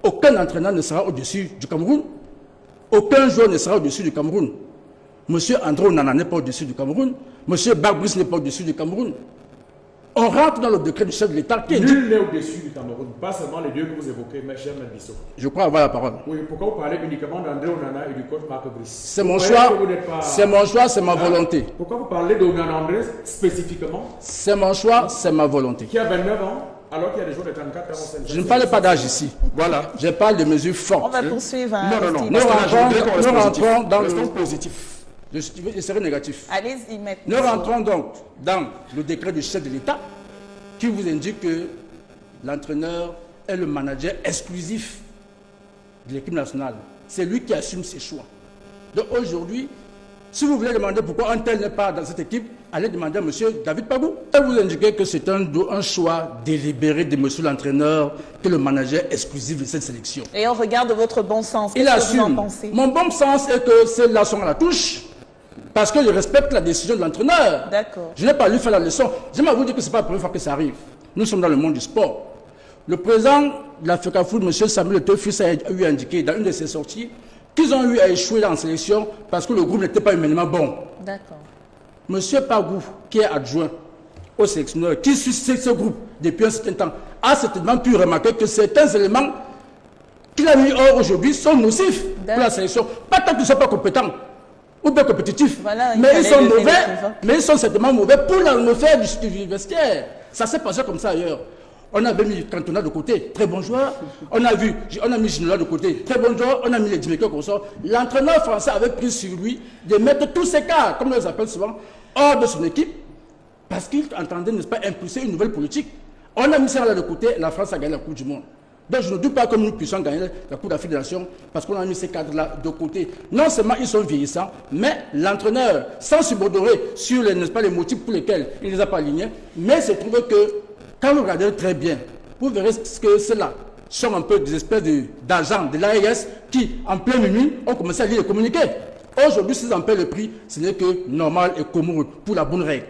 aucun entraîneur ne sera au-dessus du Cameroun. Aucun joueur ne sera au-dessus du Cameroun. Monsieur André Onana n'est pas au-dessus du Cameroun. Monsieur Barbrice n'est pas au-dessus du Cameroun. On rentre dans le décret du chef de l'État qui Nul n'est au-dessus du Cameroun, pas seulement les deux que vous évoquez, mes chers Melbisso. Je crois avoir la parole. Oui, pourquoi vous parlez uniquement d'André Onana et du coach Marc Brice? C'est mon choix, c'est mon choix, c'est ma volonté. Pourquoi vous parlez d'Onana André spécifiquement? C'est mon choix, c'est ma volonté. Qui a 29 ans, alors qu'il y a des joueurs de 34 ans. Je ne parle pas d'âge ici. Voilà, je parle de mesures fortes. On va poursuivre. Non. Nous rentrons dans le Restons positif. Je serai négatif. Allez-y maintenant. Nous rentrons donc dans le décret du chef de l'État qui vous indique que l'entraîneur est le manager exclusif de l'équipe nationale. C'est lui qui assume ses choix. Donc aujourd'hui, si vous voulez demander pourquoi un tel n'est pas dans cette équipe, allez demander à M. David Pagou. Et vous indiquez que c'est un choix délibéré de M. l'entraîneur, que le manager exclusif de cette sélection. Et on regarde votre bon sens. Il Qu'est-ce que vous en assume. pensez? Mon bon sens est que c'est là sont à la touche. Parce que je respecte la décision de l'entraîneur. D'accord. Je n'ai pas lui faire la leçon. J'aimerais vous dire que ce n'est pas la première fois que ça arrive. Nous sommes dans le monde du sport. Le président de l'Africa Foot, M. Samuel Eto'o-Fils, a eu indiqué dans une de ses sorties qu'ils ont eu à échouer dans la sélection parce que le groupe n'était pas humainement bon. D'accord. M. Pagou, qui est adjoint au sélectionneur, qui suit ce groupe depuis un certain temps, a certainement pu remarquer que certains éléments qu'il a mis hors aujourd'hui sont nocifs pour la sélection. Pas tant qu'ils ne sont pas compétents ou bien compétitifs, Voilà, mais ils sont mauvais, mais ils sont certainement mauvais pour l'atmosphère du vestiaire. Ça s'est passé comme ça ailleurs. On avait mis Cantona de côté, très bon joueur. On a mis Ginola de côté, très bon joueur. On a mis les Dimeco comme ça. L'entraîneur français avait pris sur lui de mettre tous ces cas, comme on les appelle souvent, hors de son équipe, parce qu'il entendait, n'est-ce pas, impulser une nouvelle politique. On a mis ça là de côté, la France a gagné la Coupe du Monde. Donc je ne doute pas que nous puissions gagner la Coupe d'Afrique des Nations parce qu'on a mis ces cadres-là de côté. Non seulement ils sont vieillissants, mais l'entraîneur, sans subordorer sur les, n'est-ce pas, les motifs pour lesquels il ne les a pas alignés, mais c'est trouvé que, quand vous regardez très bien, vous verrez que ceux-là sont un peu des espèces d'agents de l'AES qui, en pleine nuit, ont commencé à lire les communiqués. Aujourd'hui, s'ils en paient le prix, ce n'est que normal et commun pour la bonne règle.